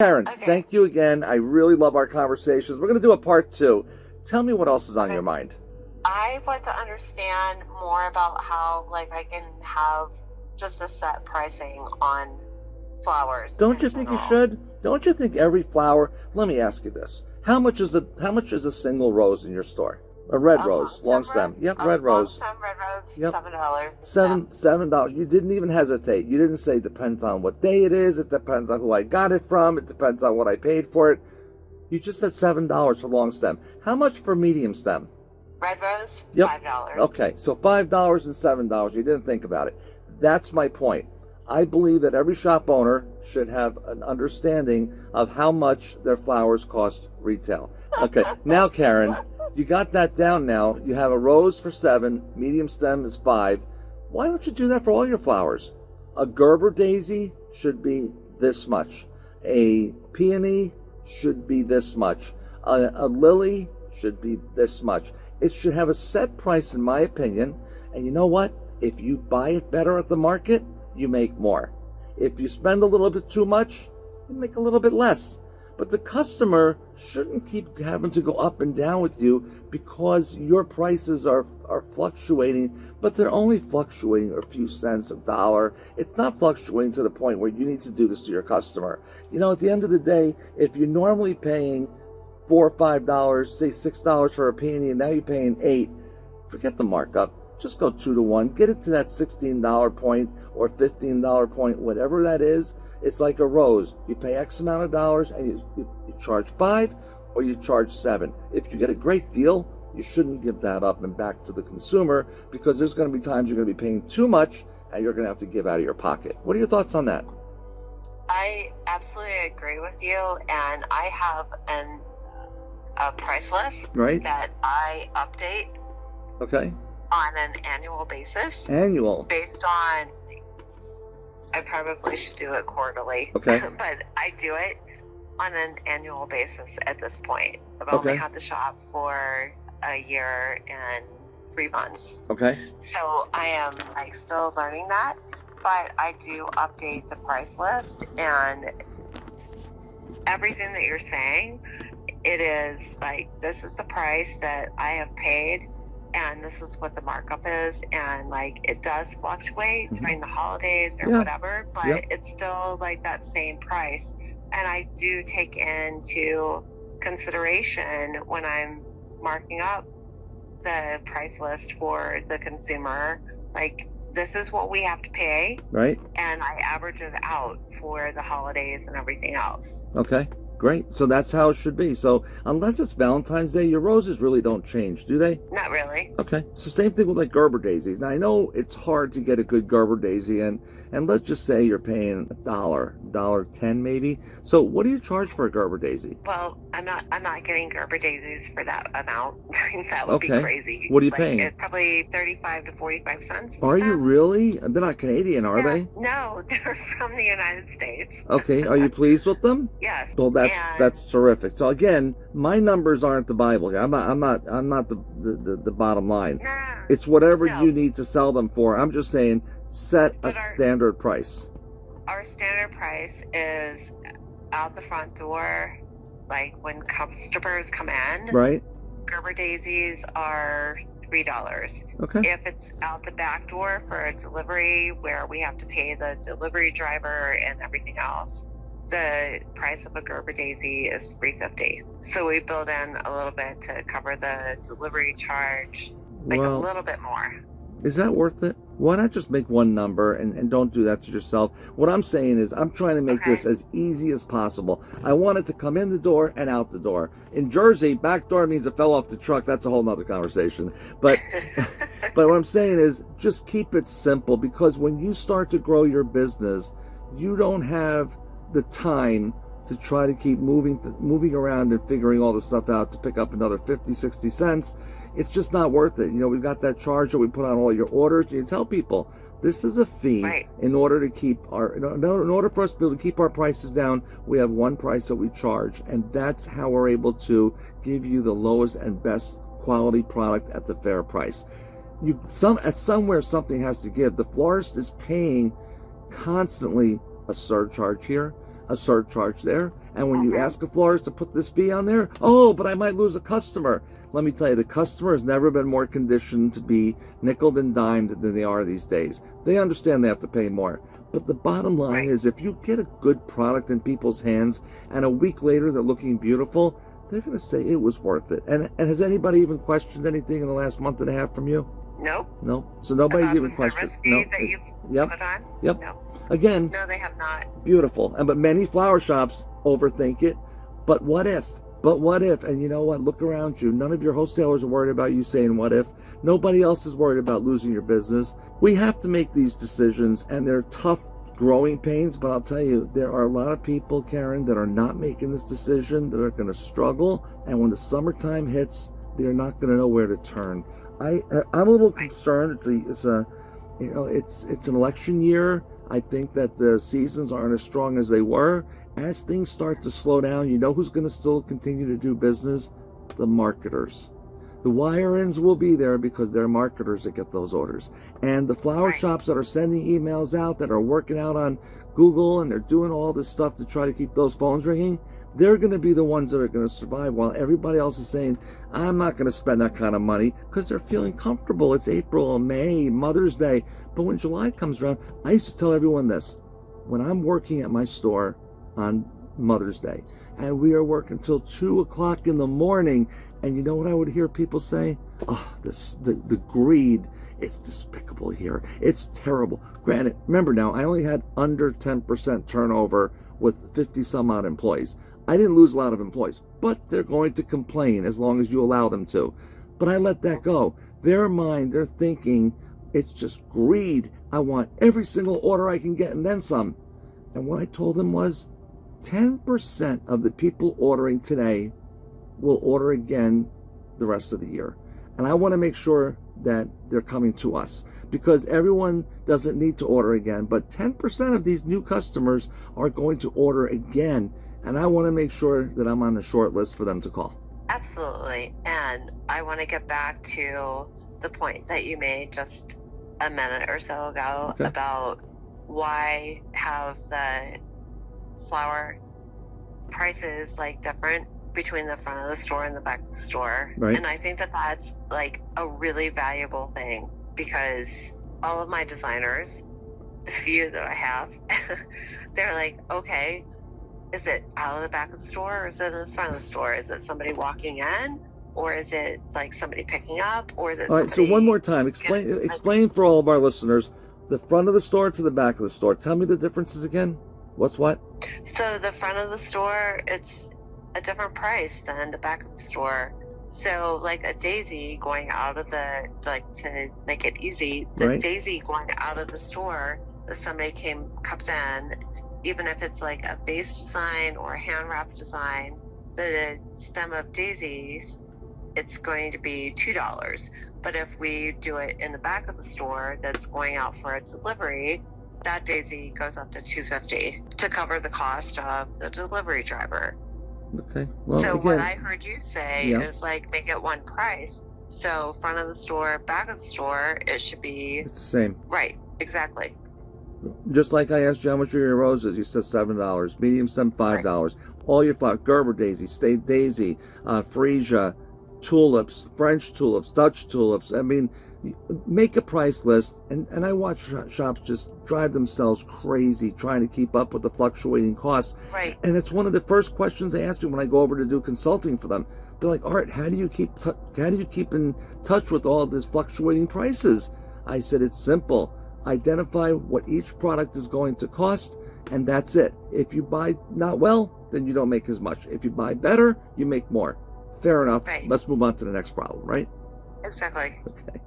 Karen, Okay. thank you again. I really love our conversations. We're going to do a part two. Tell me what else is on Okay. your mind. I want to understand more about how, like, I can have just a set pricing on flowers Don't in you think you general. should? Don't you think every flower? Let me ask you this: How much is a single rose in your store? A red rose, long stem. Yep, A red long rose. stem red rose, Yep. $7 and stuff. $7. You didn't even hesitate. You didn't say depends on what day it is. It depends on who I got it from. It depends on what I paid for it. You just said $7 for long stem. How much for medium stem? Red rose, Yep. $5. Okay, so $5 and $7. You didn't think about it. That's my point. I believe that every shop owner should have an understanding of how much their flowers cost retail. Okay, now Karen, you got that down now. You have a rose for $7, medium stem is $5. Why don't you do that for all your flowers? A Gerber daisy should be this much. A peony should be this much. A lily should be this much. It should have a set price, in my opinion. And you know what? If you buy it better at the market, you make more. If you spend a little bit too much, you make a little bit less. But the customer shouldn't keep having to go up and down with you because your prices are fluctuating, but they're only fluctuating a few cents, a dollar. It's not fluctuating to the point where you need to do this to your customer. You know, at the end of the day, if you're normally paying $4 or $5, say $6 for a peony, and now you're paying $8, forget the markup. Just go 2 to 1. Get it to that $16 point or $15 point, whatever that is. It's like a rose. You pay X amount of dollars and you charge 5 or you charge 7. If you get a great deal, you shouldn't give that up and back to the consumer, because there's going to be times you're going to be paying too much and you're going to have to give out of your pocket. What are your thoughts on that? I absolutely agree with you, and I have a price list Right? that I update Okay. on an annual basis Annual. based on, I probably should do it quarterly. Okay. But I do it on an annual basis at this point. I've Okay. only had the shop for a year and 3 months. Okay. So I am like still learning that, but I do update the price list, and everything that you're saying, it is like, this is the price that I have paid, and this is what the markup is, and like it does fluctuate during the holidays or Yeah. whatever, but Yep. it's still like that same price. And I do take into consideration when I'm marking up the price list for the consumer, like, this is what we have to pay, Right? and I average it out for the holidays and everything else. Okay. Great. So that's how it should be. So unless it's Valentine's Day, your roses really don't change, do they? Not really. Okay. So same thing with like Gerber daisies. Now I know it's hard to get a good Gerber daisy, and let's just say you're paying $1.10 maybe. So what do you charge for a Gerber daisy? Well, I'm not getting Gerber daisies for that amount. That would be Okay. crazy. What are you Like, paying? It's probably 35 to 45 cents. Are you really? They're not Canadian, are they? No, they're from the United States. Okay. Are you pleased with them? Yes. Well, And- that's terrific. So again, my numbers aren't the Bible here. I'm not the bottom line. No. It's whatever No. you need to sell them for. I'm just saying, set a But our- standard price. Our standard price is out the front door, like when customers come in. Right? Gerber daisies are $3. Okay. If it's out the back door for a delivery where we have to pay the delivery driver and everything else, the price of a Gerber daisy is $3.50. So we build in a little bit to cover the delivery charge, like a Well, little bit more. is that worth it? Why not just make one number and don't do that to yourself? What I'm saying is I'm trying to make Okay. this as easy as possible. I want it to come in the door and out the door. In Jersey, back door means it fell off the truck. That's a whole nother conversation. But but what I'm saying is just keep it simple, because when you start to grow your business, you don't have the time to try to keep moving around and figuring all the stuff out to pick up another 50, 60 cents. It's just not worth it. You know, we've got that charge that we put on all your orders. You tell people this is a fee. Right. In order to keep in order for us to be able to keep our prices down, we have one price that we charge, and that's how we're able to give you the lowest and best quality product at the fair price. Somewhere something has to give. The florist is paying constantly a surcharge here. a surcharge there. And when you ask a florist to put this fee on there, oh, but I might lose a customer. Let me tell you, the customer has never been more conditioned to be nickeled and dimed than they are these days. They understand they have to pay more. But the bottom line is, if you get a good product in people's hands and a week later they're looking beautiful, they're going to say it was worth it. And has anybody even questioned anything in the last month and a half from you? Nope. No. So nobody's About even the questioned. service fee that you've put on? Yep. No. Again, No, they have not. beautiful. But many flower shops overthink it. But what if? But what if? And you know what? Look around you. None of your wholesalers are worried about you saying what if. Nobody else is worried about losing your business. We have to make these decisions, and they're tough growing pains, but I'll tell you, there are a lot of people, Karen, that are not making this decision, that are going to struggle, and when the summertime hits, they're not going to know where to turn. I'm a little concerned. It's an election year. I think that the seasons aren't as strong as they were. As things start to slow down, you know who's going to still continue to do business? The marketers. The wire-ins will be there because they're marketers that get those orders. And the flower shops that are sending emails out, that are working out on Google, and they're doing all this stuff to try to keep those phones ringing, they're going to be the ones that are going to survive, while everybody else is saying, I'm not going to spend that kind of money, because they're feeling comfortable. It's April, May, Mother's Day. But when July comes around, I used to tell everyone this. When I'm working at my store on Mother's Day, and we are working till 2 o'clock in the morning, and you know what I would hear people say? Oh, the greed, it's despicable here. It's terrible. Granted, remember now, I only had under 10% turnover with 50 some odd employees. I didn't lose a lot of employees, but they're going to complain as long as you allow them to. But I let that go. Their mind, they're thinking, it's just greed. I want every single order I can get and then some. And what I told them was, 10% of the people ordering today will order again the rest of the year. And I want to make sure that they're coming to us, because everyone doesn't need to order again, but 10% of these new customers are going to order again. And I want to make sure that I'm on the short list for them to call. Absolutely. And I want to get back to the point that you made just a minute or so ago about why have the flower prices like different between the front of the store and the back of the store. Right. And I think that that's like a really valuable thing, because all of my designers, the few that I have, they're like, okay, is it out of the back of the store, or is it in the front of the store? Is it somebody walking in, or is it like somebody picking up, or is it all right, so one more time, explain for all of our listeners, the front of the store to the back of the store. Tell me the differences again. What's what? So the front of the store, it's a different price than the back of the store. So like a daisy going out of the, like, to make it easy, the daisy going out of the store, if somebody comes in, even if it's like a vase design or a hand wrap design, the stem of daisies, it's going to be $2. But if we do it in the back of the store that's going out for a delivery, that daisy goes up to $2.50 to cover the cost of the delivery driver. Okay. Well, so again, what I heard you say is like make it one price. So front of the store, back of the store, it should be... It's the same. Right. Exactly. Just like I asked Geometry of Roses, you said $7. Medium stem, $5. All your flowers, Gerber daisy, state daisy, freesia, tulips, French tulips, Dutch tulips. I mean, make a price list, and I watch shops just drive themselves crazy trying to keep up with the fluctuating costs. Right. And it's one of the first questions they ask me when I go over to do consulting for them. They're like, Art, how do you keep in touch with all this fluctuating prices? I said, it's simple. Identify what each product is going to cost, and that's it. If you buy not well, then you don't make as much. If you buy better, you make more. Fair enough. Right. Let's move on to the next problem, right? Exactly. Okay.